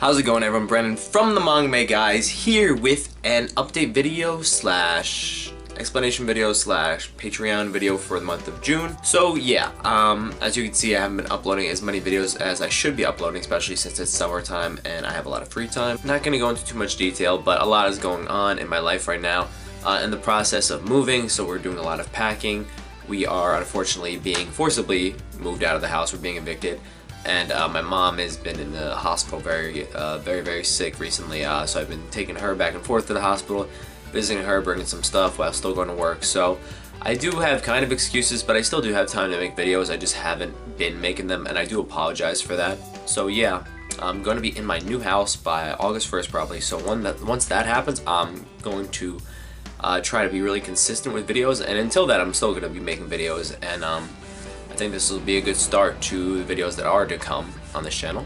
How's it going, everyone? Brandon from the Manga Guys here with an update video slash explanation video slash Patreon video for the month of June. So yeah, as you can see, I haven't been uploading as many videos as I should be uploading, especially since it's summertime and I have a lot of free time. Not going to go into too much detail, but a lot is going on in my life right now in the process of moving, so we're doing a lot of packing. We are unfortunately being forcibly moved out of the house. We're being evicted. And my mom has been in the hospital very sick recently, so I've been taking her back and forth to the hospital, visiting her, bringing some stuff while still going to work. So I do have kind of excuses, but I still do have time to make videos. I just haven't been making them, and I do apologize for that. So yeah, I'm going to be in my new house by August 1st probably, so once that happens, I'm going to try to be really consistent with videos, and until that I'm still going to be making videos, and I think this will be a good start to the videos that are to come on this channel.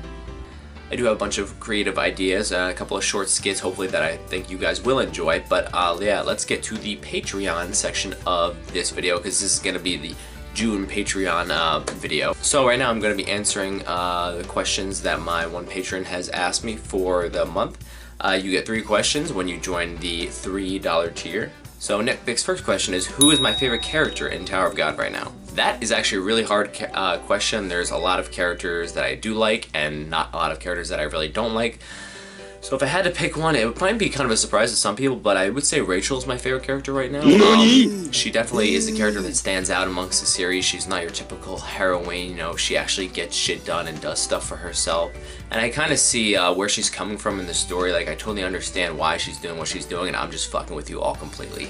I do have a bunch of creative ideas, a couple of short skits hopefully that I think you guys will enjoy, but yeah, let's get to the Patreon section of this video, because this is going to be the June Patreon video. So right now I'm going to be answering the questions that my one patron has asked me for the month. You get 3 questions when you join the $3 tier. So Nick's first question is, who is my favorite character in Tower of God right now? That is actually a really hard question. There's a lot of characters that I do like and not a lot of characters that I really don't like. So if I had to pick one, it would probably be kind of a surprise to some people, but I would say Rachel is my favorite character right now. She definitely is the character that stands out amongst the series. She's not your typical heroine, you know, she actually gets shit done and does stuff for herself. And I kind of see where she's coming from in the story. Like, I totally understand why she's doing what she's doing, and I'm just fucking with you all completely.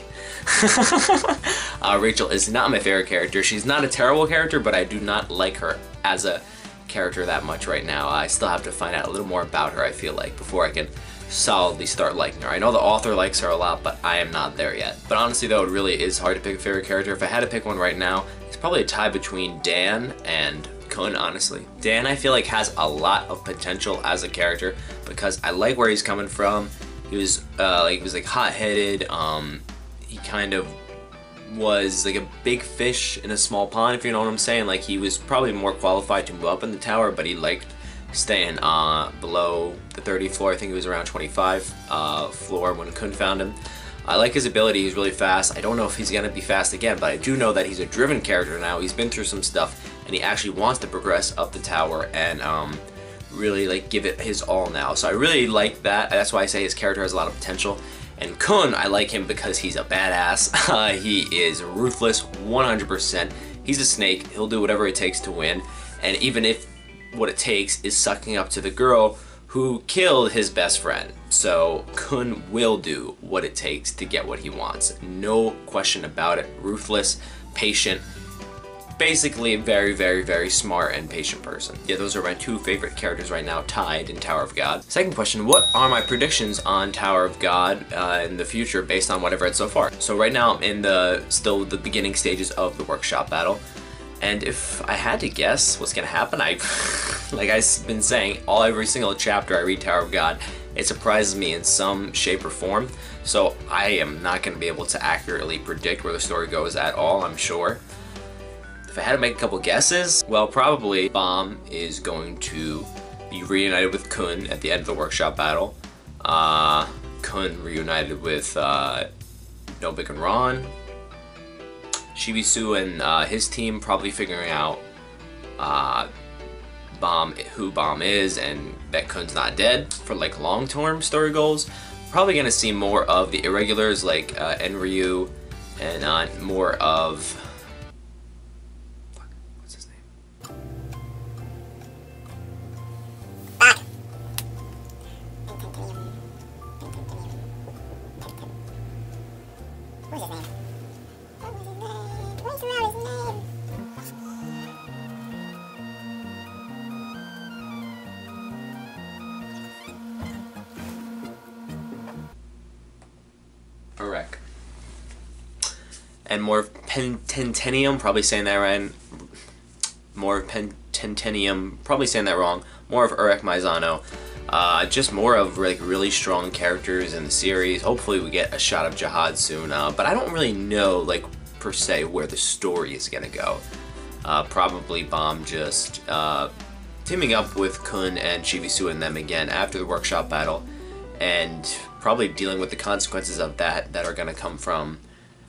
Rachel is not my favorite character. She's not a terrible character, but I do not like her as a character that much right now. I still have to find out a little more about her, I feel like, before I can solidly start liking her. I know the author likes her a lot, but I am not there yet. But honestly though, it really is hard to pick a favorite character. If I had to pick one right now, it's probably a tie between Dan and Kun, honestly. Dan, I feel like, has a lot of potential as a character because I like where he's coming from. He was like hot-headed. He kind of was like a big fish in a small pond, if you know what I'm saying. Like, he was probably more qualified to move up in the tower, but he liked staying below the 30th floor. I think he was around 25 floor when Kun found him. I like his ability. He's really fast. I don't know if he's gonna be fast again, but I do know that he's a driven character now. He's been through some stuff, and he actually wants to progress up the tower and really like give it his all now. So I really like that. That's why I say his character has a lot of potential. And Kun, I like him because he's a badass. He is ruthless, 100%. He's a snake. He'll do whatever it takes to win. And even if what it takes is sucking up to the girl who killed his best friend. So Kun will do what it takes to get what he wants. No question about it. Ruthless, patient. Basically a very smart and patient person. Yeah, those are my 2 favorite characters right now, tied in Tower of God. Second question, what are my predictions on Tower of God in the future based on what I've read so far? So right now I'm in still the beginning stages of the workshop battle. And if I had to guess what's gonna happen, like I've been saying, every single chapter I read Tower of God, it surprises me in some shape or form. So I am not gonna be able to accurately predict where the story goes at all, I'm sure. If I had to make a couple guesses, well, probably Bomb is going to be reunited with Kun at the end of the workshop battle. Kun reunited with Nobik and Ron. Shibisu and his team probably figuring out who Bomb is and that Kun's not dead for like long-term story goals. Probably gonna see more of the irregulars like Enryu and more of and more of Pententium, probably saying that right. More of Pententium, probably saying that wrong. More of Urek Maizano. Just more of like really strong characters in the series. Hopefully we get a shot of Jihad soon, but I don't really know like per se where the story is gonna go. Probably Bomb just teaming up with Kun and Chibisu and them again after the workshop battle, and probably dealing with the consequences of that are going to come from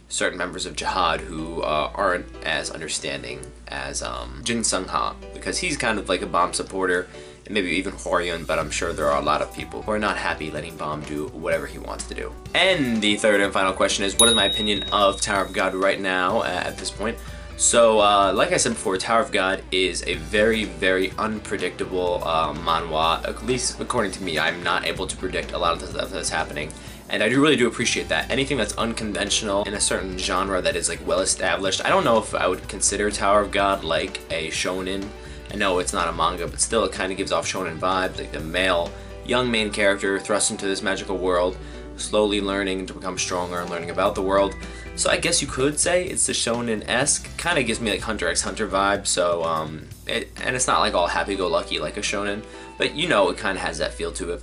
certain members of Jihad who aren't as understanding as Jin Sung-ha, because he's kind of like a Bomb supporter, and maybe even Hworyun, but I'm sure there are a lot of people who are not happy letting Bomb do whatever he wants to do. And the third and final question is, what is my opinion of Tower of God right now at this point? So, like I said before, Tower of God is a very, very unpredictable manhwa. At least according to me, I'm not able to predict a lot of the stuff that's happening. And I really do appreciate that. Anything that's unconventional in a certain genre that is like well established. I don't know if I would consider Tower of God like a shonen. I know it's not a manga, but still it kind of gives off shonen vibes. Like the male, young main character thrust into this magical world, slowly learning to become stronger and learning about the world. So I guess you could say it's the shonen-esque. Kind of gives me like Hunter x Hunter vibe. So and it's not like all happy-go-lucky like a shonen, but you know it kind of has that feel to it.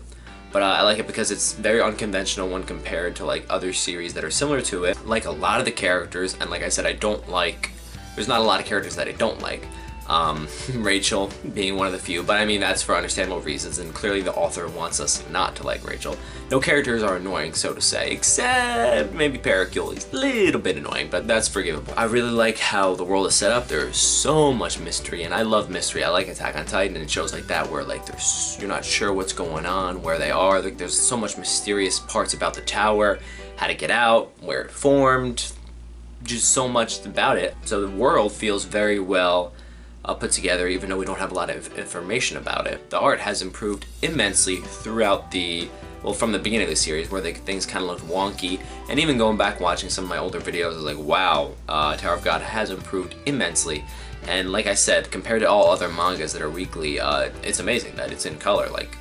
But I like it because it's very unconventional when compared to like other series that are similar to it. Like a lot of the characters, and like I said, there's not a lot of characters that I don't like. Rachel being one of the few, but I mean that's for understandable reasons, and clearly the author wants us not to like Rachel. No characters are annoying, so to say, except maybe Pericule. He's a little bit annoying, but that's forgivable. I really like how the world is set up. There's so much mystery, and I love mystery. I like Attack on Titan and shows like that where like you're not sure what's going on, where they are. Like there's so much mysterious parts about the tower, how to get out, where it formed, just so much about it. So the world feels very well put together, even though we don't have a lot of information about it. The art has improved immensely throughout from the beginning of the series, where things kind of looked wonky, and even going back watching some of my older videos, I was like, wow, Tower of God has improved immensely. And like I said, compared to all other mangas that are weekly, it's amazing that it's in color. Like,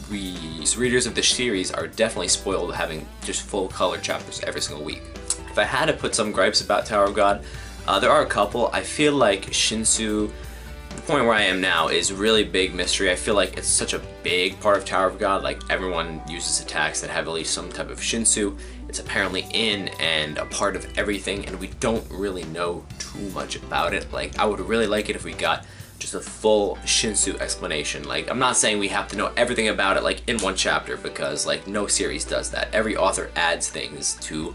readers of this series are definitely spoiled having just full color chapters every single week. If I had to put some gripes about Tower of God, there are a couple. I feel like Shinsu, the point where I am now, is really big mystery. I feel like it's such a big part of Tower of God. Like everyone uses attacks that have at least some type of Shinsu. It's apparently in and a part of everything, and we don't really know too much about it. Like I would really like it if we got just a full Shinsu explanation. Like I'm not saying we have to know everything about it like in one chapter, because like no series does that. Every author adds things to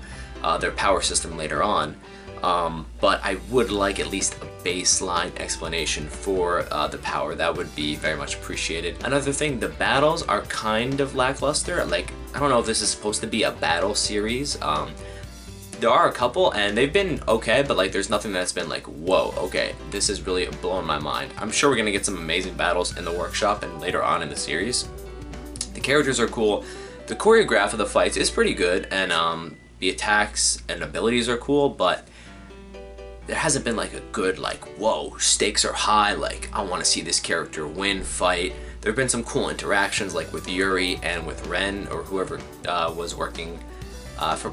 their power system later on. But I would like at least a baseline explanation for the power. That would be very much appreciated. Another thing, the battles are kind of lackluster. Like, I don't know if this is supposed to be a battle series. There are a couple, and they've been okay, but like there's nothing that's been like, whoa, okay, this is really blowing my mind. I'm sure we're gonna get some amazing battles in the workshop and later on in the series. The characters are cool. The choreograph of the fights is pretty good, and the attacks and abilities are cool, but there hasn't been like a good, like, whoa, stakes are high, like I want to see this character win, fight. There have been some cool interactions like with Yuri and with Ren, or whoever was working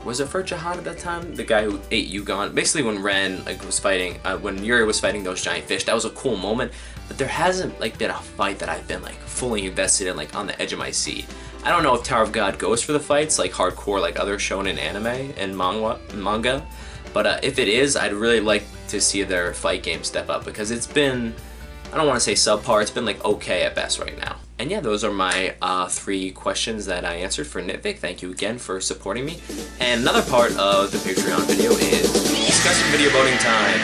was it for Jihad at that time? The guy who ate Yugon. Basically when Ren like was fighting, when Yuri was fighting those giant fish, that was a cool moment, but there hasn't like been a fight that I've been like fully invested in, like on the edge of my seat. I don't know if Tower of God goes for the fights like hardcore like other shonen anime and manga. But if it is, I'd really like to see their fight game step up, because it's been, I don't want to say subpar, it's been like okay at best right now. And yeah, those are my 3 questions that I answered for Nitvic. Thank you again for supporting me. And another part of the Patreon video is discussion video voting time.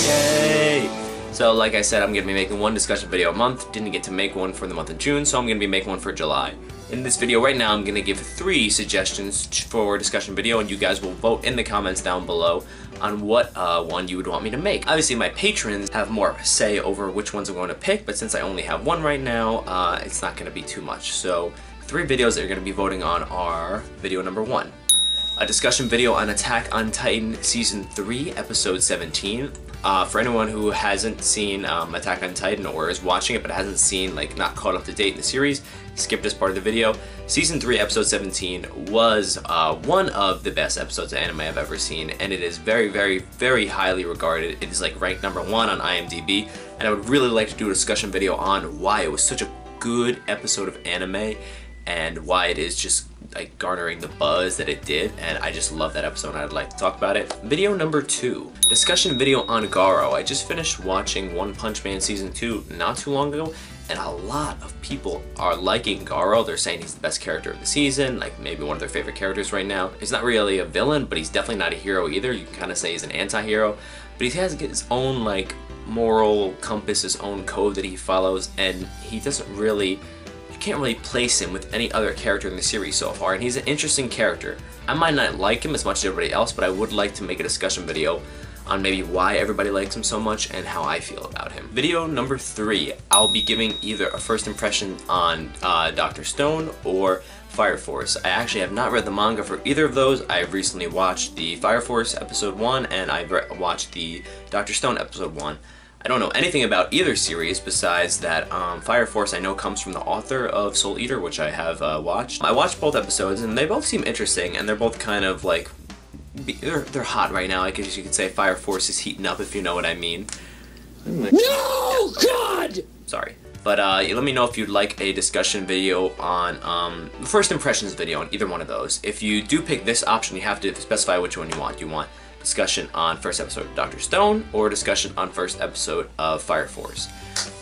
Yay! So like I said, I'm going to be making one discussion video a month. Didn't get to make one for the month of June, so I'm going to be making one for July. In this video right now, I'm going to give 3 suggestions for discussion video, and you guys will vote in the comments down below on what one you would want me to make. Obviously, my patrons have more of a say over which ones I'm going to pick, but since I only have one right now, it's not going to be too much. So 3 videos that you're going to be voting on are video number 1. A discussion video on Attack on Titan Season 3, Episode 17. For anyone who hasn't seen Attack on Titan, or is watching it but hasn't seen, like, not caught up to date in the series, skip this part of the video. Season 3, Episode 17 was one of the best episodes of anime I've ever seen, and it is very, very, very highly regarded. It is like ranked number 1 on IMDb, and I would really like to do a discussion video on why it was such a good episode of anime. and why it is just like garnering the buzz that it did, and I just love that episode and I'd like to talk about it. Video number 2, discussion video on Garo. I just finished watching One Punch Man Season 2 not too long ago, and a lot of people are liking Garo. They're saying he's the best character of the season, like maybe one of their favorite characters right now. He's not really a villain, but he's definitely not a hero either. You can kind of say he's an anti-hero, but he has his own like moral compass, his own code that he follows, and he doesn't really, you can't really place him with any other character in the series so far, and he's an interesting character. I might not like him as much as everybody else, but I would like to make a discussion video on maybe why everybody likes him so much and how I feel about him. Video number 3, I'll be giving either a first impression on Dr. Stone or Fire Force. I actually have not read the manga for either of those. I've recently watched the Fire Force episode 1 and I've watched the Dr. Stone episode 1. I don't know anything about either series besides that Fire Force I know comes from the author of Soul Eater, which I have watched. I watched both episodes and they both seem interesting, and they're both kind of like, they're hot right now. I guess you could say Fire Force is heating up, if you know what I mean. No, God! Sorry. But let me know if you'd like a discussion video on first impressions video on either one of those. If you do pick this option, you have to specify which one you want. Do you want discussion on first episode of Dr. Stone or discussion on first episode of Fire Force?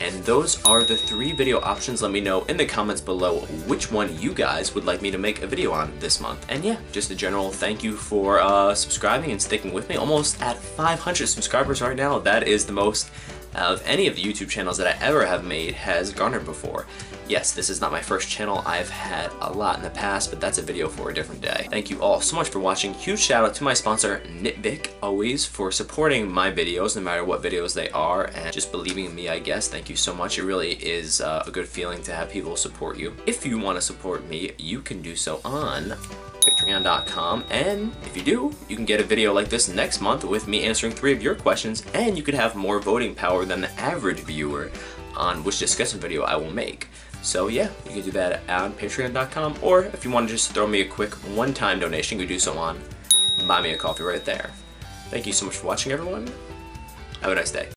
And those are the 3 video options. Let me know in the comments below which one you guys would like me to make a video on this month. And yeah, just a general thank you for subscribing and sticking with me. Almost at 500 subscribers right now. That is the most of any of the YouTube channels that I ever have made has garnered before. Yes, this is not my first channel. I've had a lot in the past, but that's a video for a different day. Thank you all so much for watching. Huge shout out to my sponsor, Nitbic, always, for supporting my videos, no matter what videos they are, and just believing in me, I guess. Thank you so much. It really is a good feeling to have people support you. If you want to support me, you can do so on patron.com, and if you do, you can get a video like this next month with me answering 3 of your questions, and you could have more voting power than the average viewer on which discussion video I will make. So yeah, you can do that on patreon.com, or if you want to just throw me a quick one-time donation, you can do so on Buy Me a Coffee right there. Thank you so much for watching, everyone. Have a nice day.